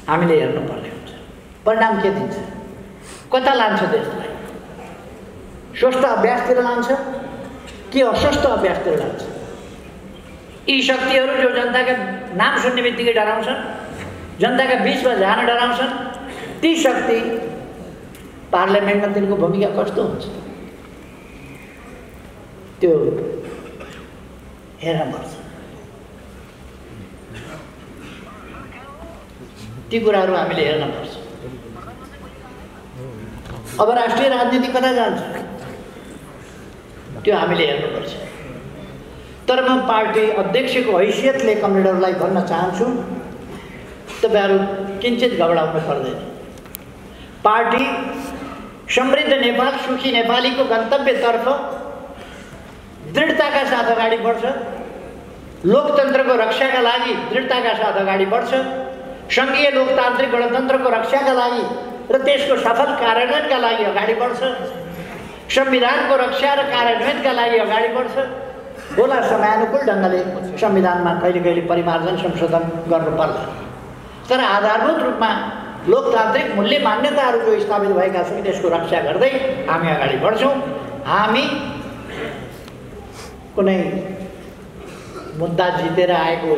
Speaker 2: हामीले हेर्नुपर्ने हुन्छ। परिणाम के दिन्छ, कता लान्छ देशलाई? स्वस्थ अभ्यासतिर लान्छ कि अस्वस्थ अभ्यासतिर लान्छ? यी शक्तिहरू जो जनताका नाम सुन्ने बित्तिकै डराउँछन्, जनताका बिचमा जान डराउँछन्, ती शक्ति पार्लियामेन्टमा तिनको भूमिका कस्तो हुन्छ त्यो हेर्न पर्छ। ती कुराहरू हामीले हेर्न पर्छ। अब राष्ट्रिय राजनीति कता जान्छ त्यो हामीले हेर्नुपर्छ। तर म पार्टी अध्यक्षको हैसियतले कमरेडहरूलाई भन्न चाहन्छु, तपाईहरू किञ्चित घबराउनु पर्दैन। पार्टी समृद्ध नेपाल, सुखी नेपालीको गन्तव्यतर्फ दृढताका साथ अगाडि बढ्छ। लोकतन्त्रको रक्षाका लागि दृढताका साथ अगाडि बढ्छ। सङ्घीय लोकतान्त्रिक गणतन्त्रको रक्षाका लागि र त्यसको सफल कार्यान्वयनका लागि अगाडि बढ्छ। संविधानको रक्षा र कार्यान्वयनका लागि अगाडि बढ्छ। होला समयानुकूल ढङ्गले संविधानमा कहिले कहिले परिमार्जन संशोधन गर्नु पर्ला, तर आधारभूत रूपमा लोकतान्त्रिक मूल्य मान्यताहरू जो स्थापित भएका छन् त्यसको रक्षा गर्दै हामी अगाडि बढ्छौँ। हामी कुनै मुद्दा जितेर आएको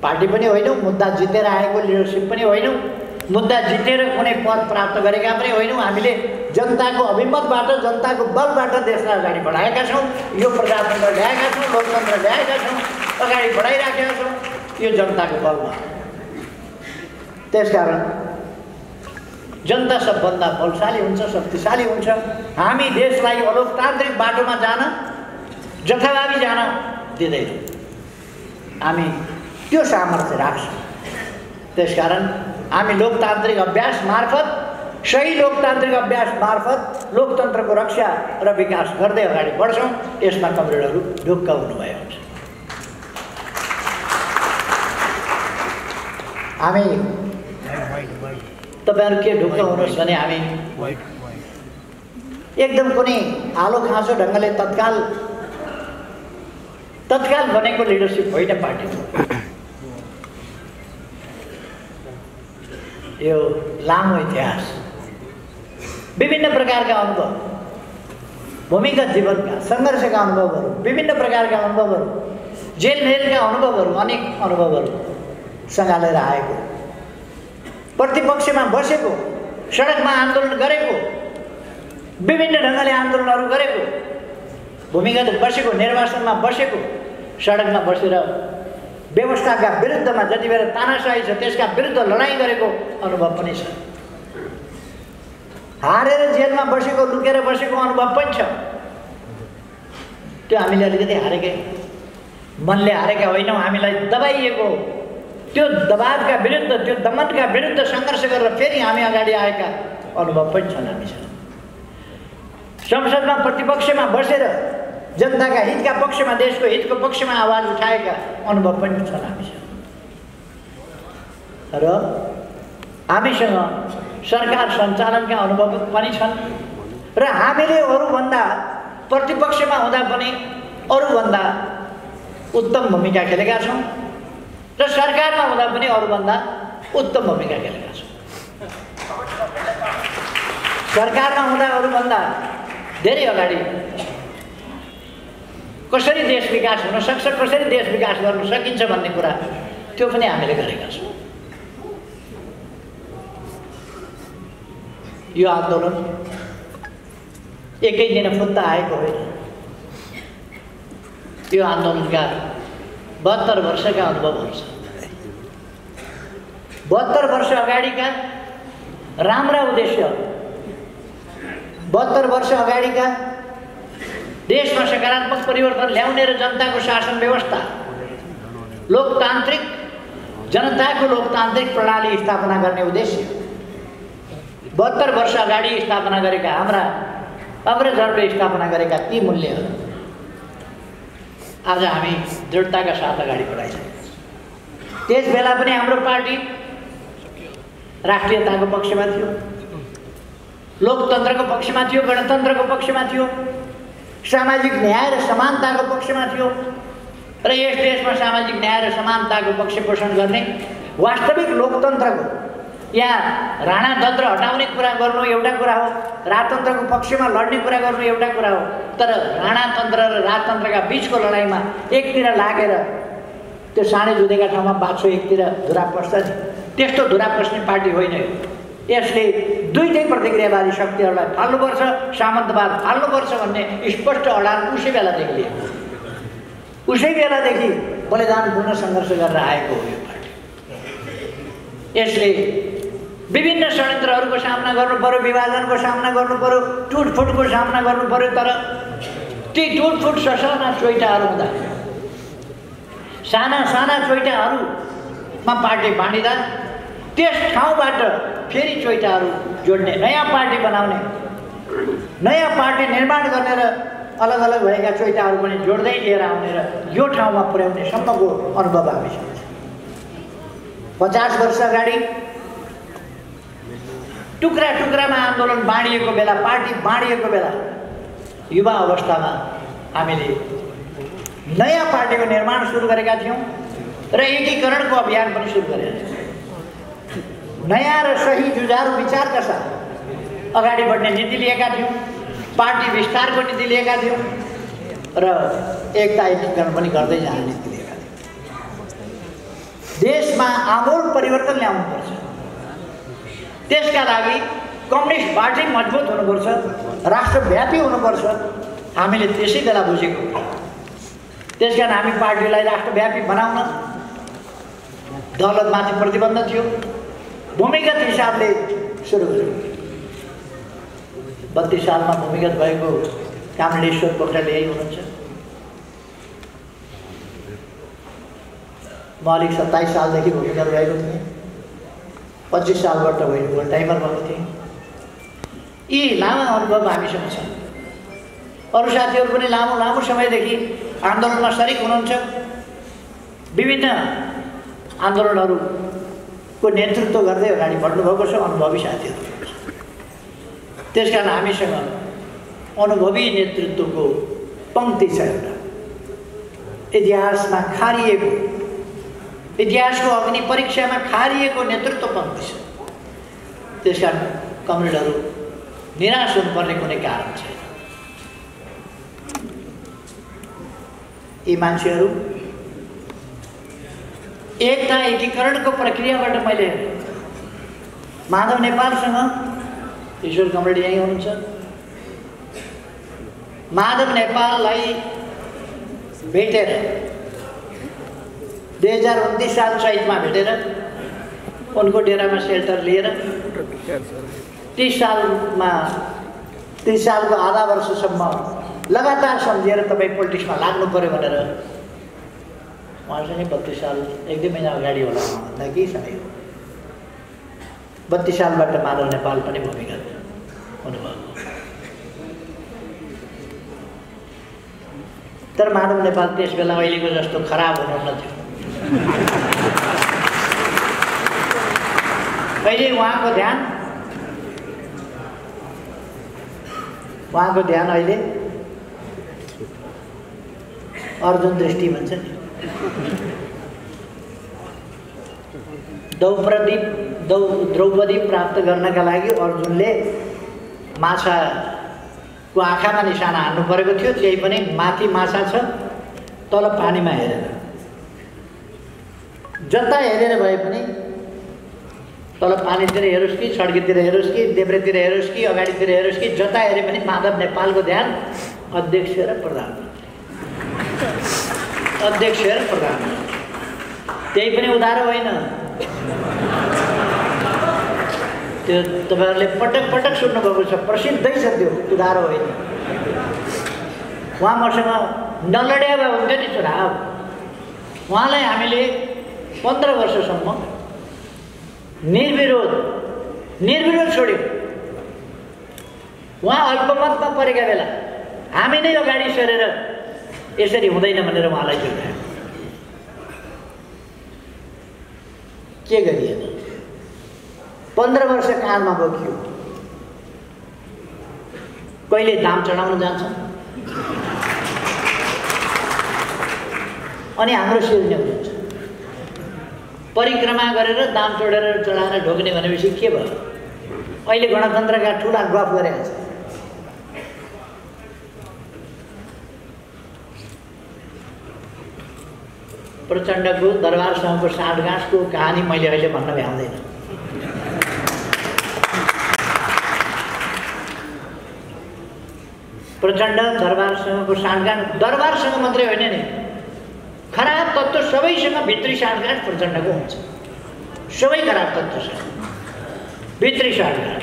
Speaker 2: पार्टी पनि होइनौँ, मुद्दा जितेर आएको लिडरसिप पनि होइनौँ, मुद्दा जितेर कुनै पद प्राप्त गरेका पनि होइनौँ। हामीले जनताको अभिमतबाट, जनताको बलबाट देशलाई अगाडि बढाएका छौँ। यो प्रजातन्त्र ल्याएका छौँ, लोकतन्त्र ल्याएका छौँ, अगाडि बढाइराखेका छौँ यो जनताको बलमा। त्यसकारण जनता सबभन्दा बलशाली हुन्छ, शक्तिशाली हुन्छ। हामी देशलाई अलोकतान्त्रिक बाटोमा जान, जथाभावी जान दिँदैनौँ। हामी त्यो सामर्थ्य राख्छौँ। त्यसकारण हामी लोकतान्त्रिक अभ्यास मार्फत, सही लोकतान्त्रिक अभ्यास मार्फत लोकतन्त्रको रक्षा र विकास गर्दै अगाडि बढ्छौँ। यसमा कमरेडहरू ढुक्क हुनुभयो हुन्छ। हामी तपाईँहरू के ढुक्क हुनुहोस् भने हामी एकदम कुनै आलो खाँचो ढङ्गले तत्काल बनेको लिडरसिप होइन पार्टी। यो लामो इतिहास, विभिन्न प्रकारका अनुभव, भूमिगत जीवनका सङ्घर्षका अनुभवहरू, विभिन्न प्रकारका अनुभवहरू, जेलका अनुभवहरू, अनेक अनुभवहरू सँगालेर आएको, प्रतिपक्षमा बसेको, सडकमा आन्दोलन गरेको, विभिन्न ढङ्गले आन्दोलनहरू गरेको, भूमिगत बसेको, निर्वाचनमा बसेको, सडकमा बसेर व्यवस्थाका विरुद्धमा जति बेला तानाशाही छ त्यसका विरुद्ध लडाइँ गरेको अनुभव पनि छ। हारेर जेलमा बसेको, लुकेर बसेको अनुभव पनि छ। त्यो हामीले अलिकति हारेकै, मनले हारेका होइनौँ। हामीलाई दबाइएको त्यो दबावका विरुद्ध, त्यो दमनका विरुद्ध सङ्घर्ष गरेर फेरि हामी अगाडि आएका अनुभव पनि छन् हामीसँग। संसदमा प्रतिपक्षमा बसेर जनताका हितका पक्षमा, देशको हितको पक्षमा आवाज उठाएका अनुभव पनि छन् हामीसँग। र हामीसँग सरकार सञ्चालनका अनुभव पनि छन् र हामीले अरूभन्दा प्रतिपक्षमा हुँदा पनि अरूभन्दा उत्तम भूमिका खेलेका छौँ र सरकारमा हुँदा पनि अरूभन्दा उत्तम भूमिका खेलेका छौँ। सरकारमा हुँदा अरूभन्दा धेरै अगाडि कसरी देश विकास हुन सक्छ, कसरी देश विकास गर्न सकिन्छ भन्ने कुरा त्यो पनि हामीले गरेका छौँ। यो आन्दोलन एकै दिन फुत्ता आएको होइन। यो आन्दोलनका 72 वर्षका अनुभवहरू छन्। 72 वर्ष अगाडिका राम्रा उद्देश्य, 72 वर्ष अगाडिका देशमा सकारात्मक परिवर्तन ल्याउने र जनताको शासन व्यवस्था, लोकतान्त्रिक जनताको लोकतान्त्रिक प्रणाली स्थापना गर्ने उद्देश्य 72 वर्ष अगाडि स्थापना गरेका हाम्रा अग्रजहरूले स्थापना गरेका ती मूल्यहरू आज हामी दृढताका साथ अगाडि बढाइरहेका छौँ। त्यस बेला पनि हाम्रो पार्टी राष्ट्रियताको पक्षमा थियो, लोकतन्त्रको पक्षमा थियो, गणतन्त्रको पक्षमा थियो, सामाजिक न्याय र समानताको पक्षमा थियो र यस देशमा सामाजिक न्याय र समानताको पक्ष पोषण गर्ने वास्तविक लोकतन्त्रको, यहाँ राणातन्त्र हटाउने कुरा गर्नु एउटा कुरा हो, राजतन्त्रको पक्षमा लड्ने कुरा गर्नु एउटा कुरा हो, तर राणातन्त्र र राजतन्त्रका बिचको लडाइँमा एकतिर लागेर त्यो साँडे जुधेका ठाउँमा बाछो एकतिर धुरा पस्छ, त्यस्तो धुरा पस्ने पार्टी होइन यो। यसले दुईटै प्रतिक्रियावादी शक्तिहरूलाई फाल्नुपर्छ, सामन्तवाद फाल्नुपर्छ भन्ने स्पष्ट अडान उसै बेलादेखि लिएको, उसै बेलादेखि बलिदानपूर्ण सङ्घर्ष गरेर आएको हो यो पार्टी। यसले विभिन्न षड्यन्त्रहरूको सामना गर्नु पर्यो, विभाजनको सामना गर्नु पर्यो, टुटफुटको सामना गर्नु पर्यो, तर ती टुटफुट ससाना चोइटाहरू हुँदा, साना साना चोइटाहरूमा पार्टी बाँडिँदा त्यस ठाउँबाट फेरि चोइटाहरू जोड्ने, नयाँ पार्टी बनाउने, नयाँ पार्टी निर्माण गर्ने र अलग अलग भएका चोइटाहरू पनि जोड्दै लिएर आउने र यो ठाउँमा पुर्याउने सम्मको अनुभव हामीसँग छ। 50 वर्ष अगाडि टुक्रा टुक्रामा आन्दोलन बाँडिएको बेला, पार्टी बाँडिएको बेला युवा अवस्थामा हामीले नयाँ पार्टीको निर्माण सुरु गरेका थियौँ र एकीकरणको अभियान पनि सुरु गरेका थियौँ। नयाँ र सही जुझारु विचारका साथ अगाडि बढ्ने नीति लिएका थियौँ, पार्टी विस्तारको नीति लिएका थियौँ र एकता एकीकरण पनि गर्दै जाने नीति लिएका थियौँ। देशमा आमूल परिवर्तन ल्याउनुपर्छ, त्यसका लागि कम्युनिस्ट पार्टी मजबुत हुनुपर्छ, राष्ट्रव्यापी हुनुपर्छ, हामीले त्यसै बेला बुझेको कुरा। त्यसकारण हामी पार्टीलाई राष्ट्रव्यापी बनाउन दलतमाथि प्रतिबन्ध थियो, भूमिगत हिसाबले सुरु गर्यो। 32 सालमा भूमिगत भएको कामरेश्वर पोखरेल यही हुनुहुन्छ। म अलिक 27 सालदेखि भूमिगत भएको थिएँ, 25 सालबाट होल टाइमर भएको थिएँ। यी लामो अनुभव हामीसँग छन्। अरू साथीहरू पनि लामो लामो समयदेखि आन्दोलनमा सरिक हुनुहुन्छ, विभिन्न आन्दोलनहरूको नेतृत्व गर्दै अगाडि बढ्नुभएको छ, अनुभवी साथीहरू। त्यसकारण हामीसँग अनुभवी नेतृत्वको पङ्क्ति छ एउटा, इतिहासमा खारिएको, इतिहासको अग्नि परीक्षामा खारिएको नेतृत्व पङ्क्ति छ। त्यसकारण कमरेडहरू निराश हुनुपर्ने कुनै कारण छैन। यी मान्छेहरू एकता एकीकरणको प्रक्रियाबाट मैले माधव नेपालसँग, ईश्वर कमरेड यहीँ हुनुहुन्छ, माधव नेपाललाई भेटेर 2029 साल चैतमा भेटेर उनको डेरामा सेल्टर लिएर 30 सालको आधा वर्षसम्म लगातार सम्झिएर तपाईँ पोलिटिक्समा लाग्नु पर्यो भनेर उहाँसँगै 32 साल 1-2 महिना अगाडि होला भन्दा केही समय हो। 32 सालबाट माधव नेपाल पनि भूमिगत हुनुभयो। तर माधव नेपाल त्यस बेला अहिलेको जस्तो खराब हुनुहुन्न थियो। अहिले उहाँको ध्यान उहाँको ध्यान अहिले अर्जुन दृष्टि भन्छ नि, द्रौपदी प्राप्त गर्नका लागि अर्जुनले माछाको आँखामा निशाना हान्नु परेको थियो। त्यही पनि माथि माछा छ, तल पानीमा हेरेर, जता हेरेर भए पनि तल पानीतिर हेरोस् कि सड्कीतिर हेरोस् कि देब्रेतिर हेरोस् कि अगाडितिर हेरोस् कि जता हेरे पनि माधव नेपालको ध्यान अध्यक्ष र प्रधान। त्यही पनि उधारो होइन, त्यो तपाईँहरूले पटक पटक सुन्नुभएको छ, प्रसिद्धै छ, त्यो उधारो होइन। उहाँ मसँग नलड्या भए हुन्थ्यो नि चुनाव। उहाँलाई हामीले 15 वर्षसम्म निर्विरोध छोड्यौँ। उहाँ अल्पमतमा परेका बेला हामी नै अगाडि सरेर यसरी हुँदैन भनेर उहाँलाई जोगायौँ। के गरिएन? 15 वर्ष कालमा बोकियो। कहिले दाम चढाउन जान्छ अनि हाम्रो शिर न्याउनुहुन्छ। परिक्रमा गरेर दाम चढाएर ढोक्ने भनेपछि के भयो? अहिले गणतन्त्रका ठुला गफ गरेका छ। प्रचण्डको दरबारसँगको साँठगाँठको कहानी मैले अहिले भन्न भ्याउँदैन। प्रचण्ड दरबारसँगको साँठगाँठ, दरबारसँग मात्रै होइन नि, खराब तत्त्व सबैसँग भित्री साँठगाँठ प्रचण्डको हुन्छ। सबै खराब तत्त्वसँग भित्री साँठगाँठ।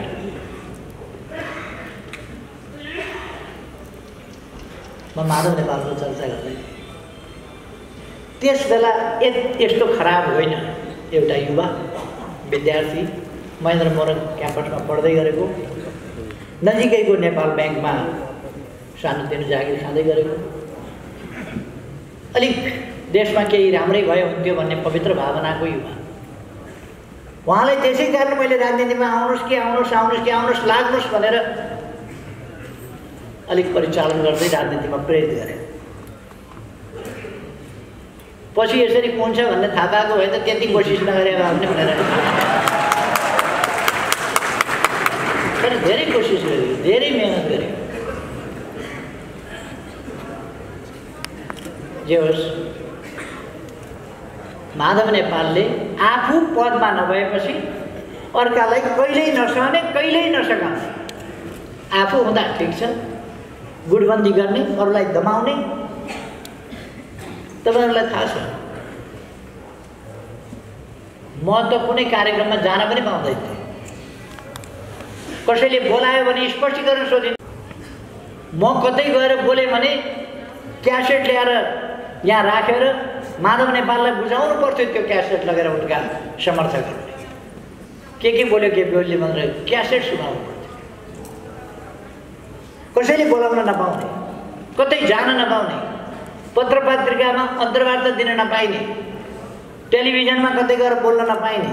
Speaker 2: म माधव नेपालको चर्चा गर्दै त्यस बेला यस्तो खराब होइन। एउटा युवा विद्यार्थी महेन्द्र मोहन क्याम्पसमा पढ्दै गरेको, नजिकैको नेपाल ब्याङ्कमा सानोतिनो जागिर खाँदै गरेको, अलिक देशमा केही राम्रै भयो हुन्थ्यो भन्ने पवित्र भावनाको युवा। उहाँलाई त्यसै कारण मैले राजनीतिमा आउनुहोस् लाग्नुहोस् भनेर अलिक परिचालन गर्दै राजनीतिमा प्रेरित गरेँ। पछि यसरी हुन्छ भन्ने थाहा पाएको भए त त्यति कोसिस नगरे भए पनि भनेर, तर धेरै कोसिस गर्यो, धेरै मेहनत गर्यो। जे होस्, माधव नेपालले आफू पदमा नभएपछि अर्कालाई कहिल्यै नसहने, कहिल्यै नसकाउने, आफू हुँदा ठिक छ गुटबन्दी गर्ने, अरूलाई दमाउने। तपाईँहरूलाई थाहा छ, म त कुनै कार्यक्रममा जान पनि पाउँदैन थिएँ। कसैले बोलायो भने स्पष्टीकरण सोधिन्। म कतै गएर बोलेँ भने क्यासेट ल्याएर यहाँ राखेर माधव नेपाललाई बुझाउनु पर्थ्यो। त्यो क्यासेट लगेर उनका समर्थकहरूले के बोल्यो के बोल्यो भनेर क्यासेट सुनाउनु पर्थ्यो। कसैले बोलाउन नपाउने, कतै जान नपाउने, पत्र पत्रिकामा अन्तर्वार्ता दिन नपाइने, टेलिभिजनमा कतै गएर बोल्न नपाइने।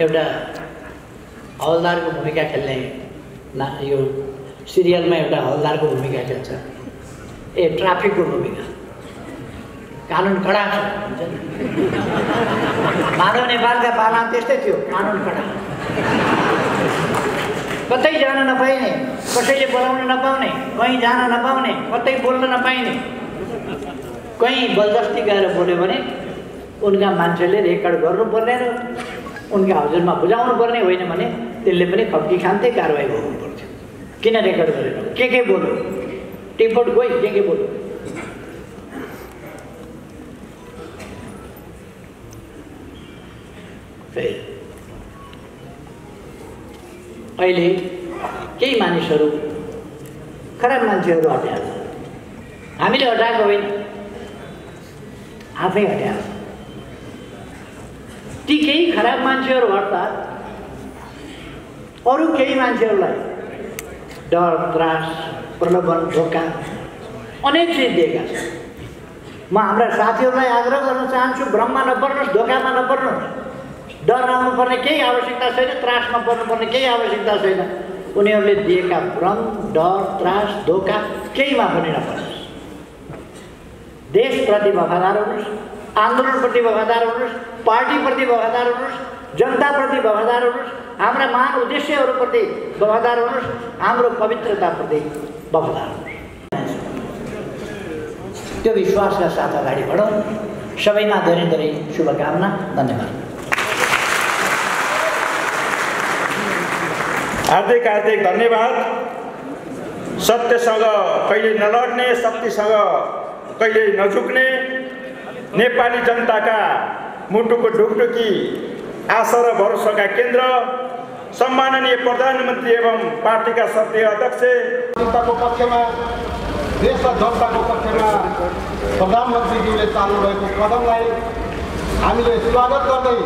Speaker 2: एउटा हवलदारको भूमिका खेल्ने यो सिरियलमा एउटा हवलदारको भूमिका खेल्छ, ट्राफिकको भूमिका। कानुन कडा छ भन्छ नि। माधव नेपालका पाला त्यस्तै थियो, कानुन कडा। कतै जान नपाइने, कसैले बोलाउन नपाउने, कहीँ जान नपाउने, कतै बोल्न नपाइने। कहीँ बलजस्ती गएर बोल्यो भने उनका मान्छेले रेकर्ड गर्नुपर्ने र उनका हजुरमा बुझाउनु पर्ने, होइन भने त्यसले पनि खप्की खान्थे, कारवाही गर्नु पर्थ्यो। किन रेकर्ड गरेर के बोल्यो, टिपट गई के बोल्यो। फेरि अहिले केही मानिसहरू, खराब मान्छेहरू हटाएर, हामीले हटाएको होइन, आफै हटाएर। ती केही खराब मान्छेहरू हट्दा अरू केही मान्छेहरूलाई डर, त्रास, प्रलोभन, धोका अनेक चिज दिएका छन्। म हाम्रा साथीहरूलाई आग्रह गर्न चाहन्छु, भ्रममा नपर्नुहोस्, धोकामा नपर्नुहोस्। डराउनु पर्ने केही आवश्यकता छैन, त्रासमा पर्नुपर्ने केही आवश्यकता छैन। उनीहरूले दिएका भ्रम, डर, त्रास, धोका केहीमा पनि नपर्नुहोस्। देशप्रति वफादार हुनुहोस्, आन्दोलनप्रति वफादार हुनुहोस्, पार्टीप्रति वफादार हुनुहोस्, जनताप्रति वफादार हुनुहोस्, हाम्रा महान उद्देश्यहरूप्रति वफादार हुनुहोस्, हाम्रो पवित्रताप्रति वफादार हुनुहोस्। त्यो विश्वासका साथ अगाडि बढौँ। सबैमा धेरै धेरै शुभकामना। धन्यवाद।
Speaker 1: हार्दिक हार्दिक धन्यवाद। सत्यसँग कहिले नलड्ने, शक्तिसँग कहिले नझुक्ने, नेपाली जनताका मुटुको ढुकढुकी, आशा र भरोसाका केन्द्र, सम्माननीय प्रधानमन्त्री एवं पार्टीका सत्य अध्यक्ष,
Speaker 3: जनताको पक्षमा, देश र जनताको पक्षमा प्रधानमन्त्रीज्यूले चाल्नुभएको कदमलाई हामीले स्वागत गर्दै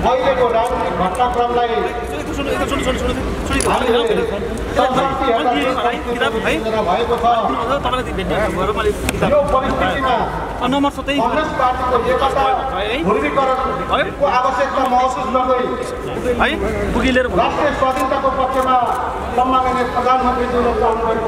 Speaker 3: अहिलेको राजनीतिक घटनाक्रमलाई भएको छ। यो परिस्थितिमा कांग्रेस पार्टीको एकता ध्रुवीकरणको आवश्यकता महसुस गर्दै राष्ट्रिय स्वाधीनताको पक्षमा सम्माननीय प्रधानमन्त्रीज्यूले चाल्नुभएको